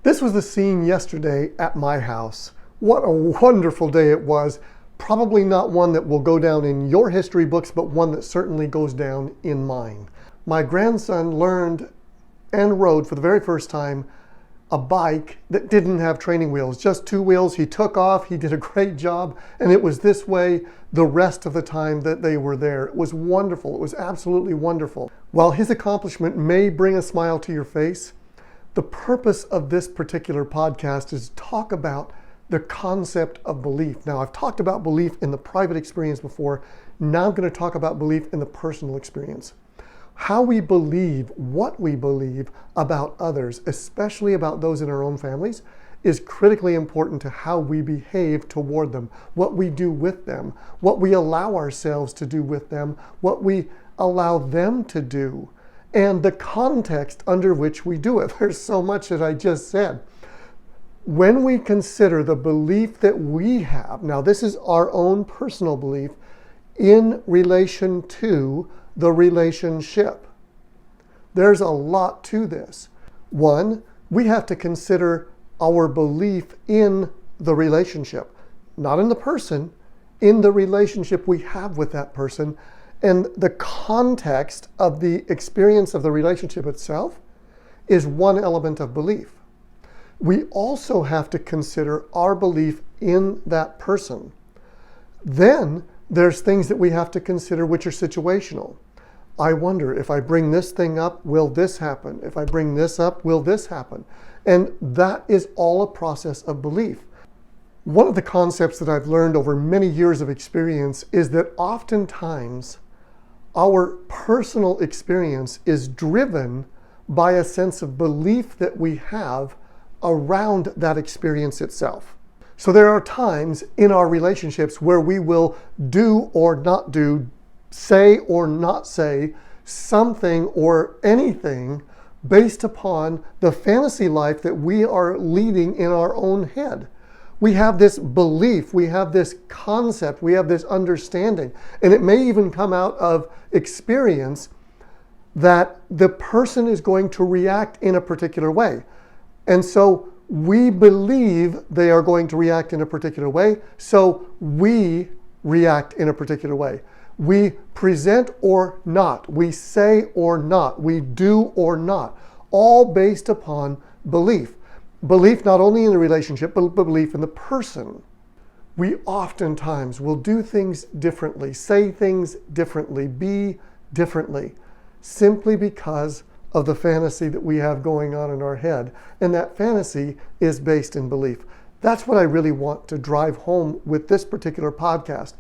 This was the scene yesterday at my house. What a wonderful day it was. Probably not one that will go down in your history books, but one that certainly goes down in mine. My grandson learned and rode for the very first time a bike that didn't have training wheels, just two wheels. He took off, he did a great job, and it was this way the rest of the time that they were there. It was wonderful. It was absolutely wonderful. While his accomplishment may bring a smile to your face, the purpose of this particular podcast is to talk about the concept of belief. Now, I've talked about belief in the private experience before. Now I'm going to talk about belief in the personal experience. How we believe, what we believe about others, especially about those in our own families, is critically important to how we behave toward them, what we do with them, what we allow ourselves to do with them, what we allow them to do, and the context under which we do it. There's so much that I just said. When we consider the belief that we have, now this is our own personal belief in relation to the relationship. There's a lot to this. One, we have to consider our belief in the relationship, not in the person, in the relationship we have with that person, and the context of the experience of the relationship itself is one element of belief. We also have to consider our belief in that person. Then there's things that we have to consider which are situational. I wonder, if I bring this thing up, will this happen? If I bring this up, will this happen? And that is all a process of belief. One of the concepts that I've learned over many years of experience is that oftentimes our personal experience is driven by a sense of belief that we have around that experience itself. So there are times in our relationships where we will do or not do, say or not say something or anything based upon the fantasy life that we are leading in our own head. We have this belief, we have this concept, we have this understanding, and it may even come out of experience that the person is going to react in a particular way. And so we believe they are going to react in a particular way, so we react in a particular way. We present or not, we say or not, we do or not, all based upon belief. Belief not only in the relationship, but belief in the person. We oftentimes will do things differently, say things differently, be differently, simply because of the fantasy that we have going on in our head. And that fantasy is based in belief. That's what I really want to drive home with this particular podcast.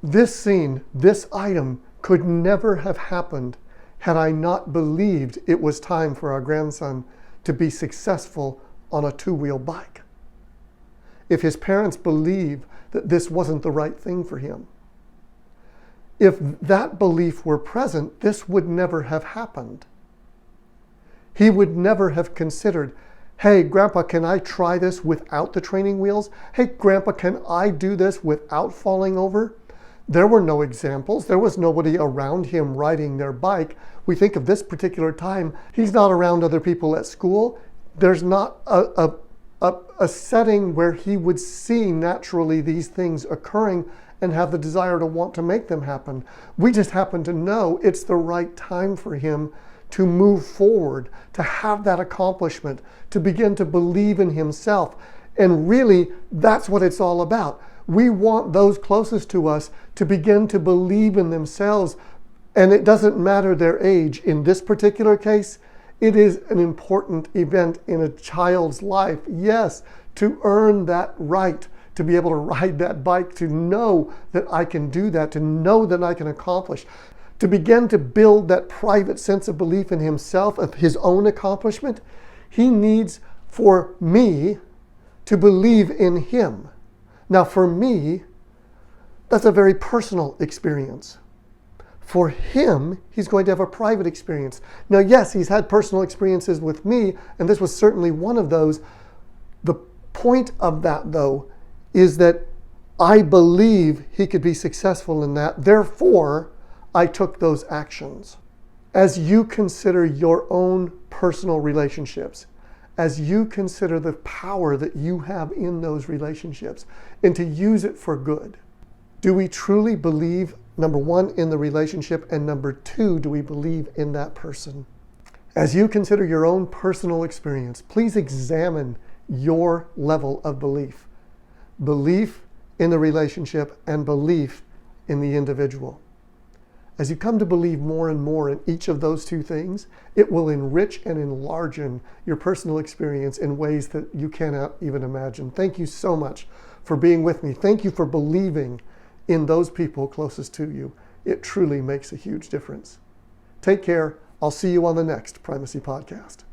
This scene, this item could never have happened had I not believed it was time for our grandson to be successful on a two-wheel bike. If his parents believe that this wasn't the right thing for him, if that belief were present, this would never have happened. He would never have considered, hey, Grandpa, can I try this without the training wheels? Hey, Grandpa, can I do this without falling over? There were no examples. There was nobody around him riding their bike. We think of this particular time, he's not around other people at school. There's not a setting where he would see naturally these things occurring and have the desire to want to make them happen. We just happen to know it's the right time for him to move forward, to have that accomplishment, to begin to believe in himself. And really, that's what it's all about. We want those closest to us to begin to believe in themselves. And it doesn't matter their age. In this particular case, it is an important event in a child's life, yes, to earn that right, to be able to ride that bike, to know that I can do that, to know that I can accomplish, to begin to build that private sense of belief in himself, of his own accomplishment. He needs for me to believe in him. Now for me, that's a very personal experience. For him, he's going to have a private experience. Now, yes, he's had personal experiences with me, and this was certainly one of those. The point of that, though, is that I believe he could be successful in that. Therefore, I took those actions. As you consider your own personal relationships, as you consider the power that you have in those relationships and to use it for good. Do we truly believe, number one, in the relationship, and number two, do we believe in that person? As you consider your own personal experience, please examine your level of belief. Belief in the relationship and belief in the individual. As you come to believe more and more in each of those two things, it will enrich and enlarge your personal experience in ways that you cannot even imagine. Thank you so much for being with me. Thank you for believing in those people closest to you. It truly makes a huge difference. Take care. I'll see you on the next Primacy Podcast.